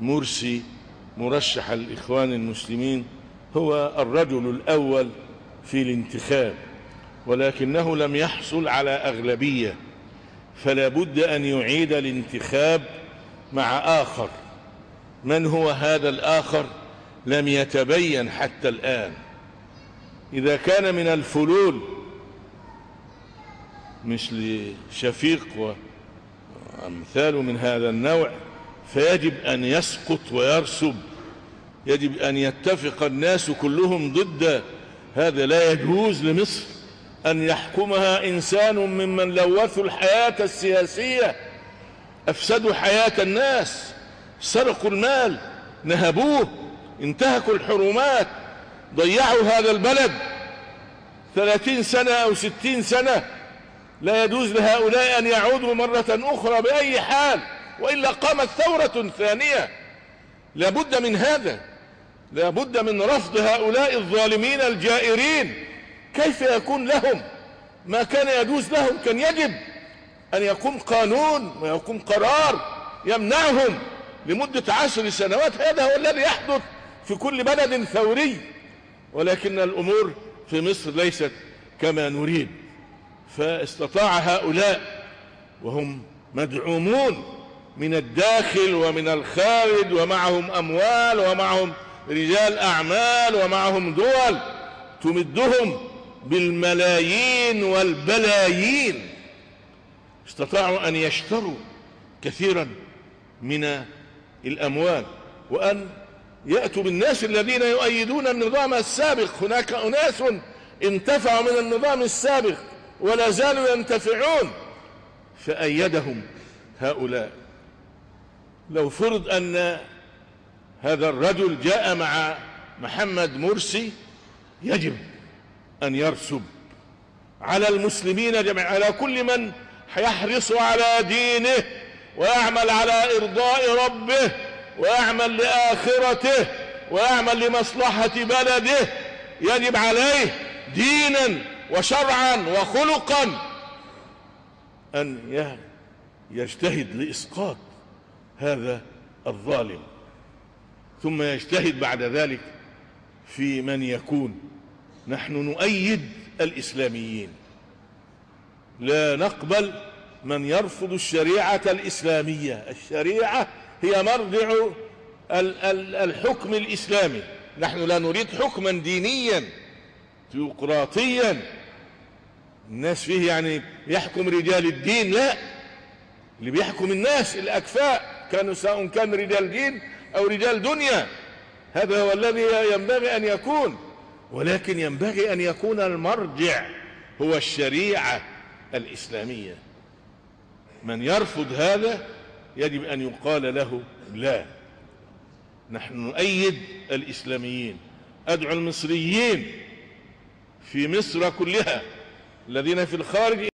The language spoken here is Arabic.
مرسي مرشح الإخوان المسلمين هو الرجل الأول في الانتخاب، ولكنه لم يحصل على أغلبية، فلا بد أن يعيد الانتخاب مع آخر. من هو هذا الآخر؟ لم يتبين حتى الآن. إذا كان من الفلول مثل شفيق وأمثال من هذا النوع فيجب أن يسقط ويرسب، يجب أن يتفق الناس كلهم ضد هذا. لا يجوز لمصر أن يحكمها إنسان ممن لوثوا الحياة السياسية، أفسدوا حياة الناس، سرقوا المال، نهبوه، انتهكوا الحرمات، ضيعوا هذا البلد 30 سنة أو 60 سنة. لا يجوز لهؤلاء أن يعودوا مرة أخرى بأي حال، وإلا قامت ثورة ثانية. لا بد من هذا، لا بد من رفض هؤلاء الظالمين الجائرين. كيف يكون لهم ما كان يجوز لهم؟ كان يجب أن يقوم قانون ويقوم قرار يمنعهم لمدة 10 سنوات. هذا هو الذي يحدث في كل بلد ثوري، ولكن الأمور في مصر ليست كما نريد. فاستطاع هؤلاء وهم مدعومون من الداخل ومن الخارج، ومعهم أموال ومعهم رجال أعمال ومعهم دول تمدهم بالملايين والبلايين، استطاعوا أن يشتروا كثيرا من الأموال وأن يأتوا بالناس الذين يؤيدون النظام السابق. هناك أناس انتفعوا من النظام السابق ولا زالوا ينتفعون، فأيدهم هؤلاء. لو فرض أن هذا الرجل جاء مع محمد مرسي، يجب أن يرسب على المسلمين جميعا، على كل من يحرص على دينه ويعمل على إرضاء ربه ويعمل لآخرته ويعمل لمصلحة بلده. يجب عليه دينا وشرعا وخلقا أن يجتهد لإسقاط هذا الظالم، ثم يجتهد بعد ذلك في من يكون. نحن نؤيد الإسلاميين، لا نقبل من يرفض الشريعة الإسلامية. الشريعة هي مرجع الحكم الإسلامي. نحن لا نريد حكما دينيا ثيوقراطيا الناس فيه يعني يحكم رجال الدين، لا، اللي بيحكم الناس الأكفاء، كانوا سواء كان رجال دين أو رجال دنيا. هذا هو الذي ينبغي أن يكون، ولكن ينبغي أن يكون المرجع هو الشريعة الإسلامية. من يرفض هذا يجب أن يقال له لا. نحن نؤيد الإسلاميين. أدعو المصريين في مصر كلها الذين في الخارج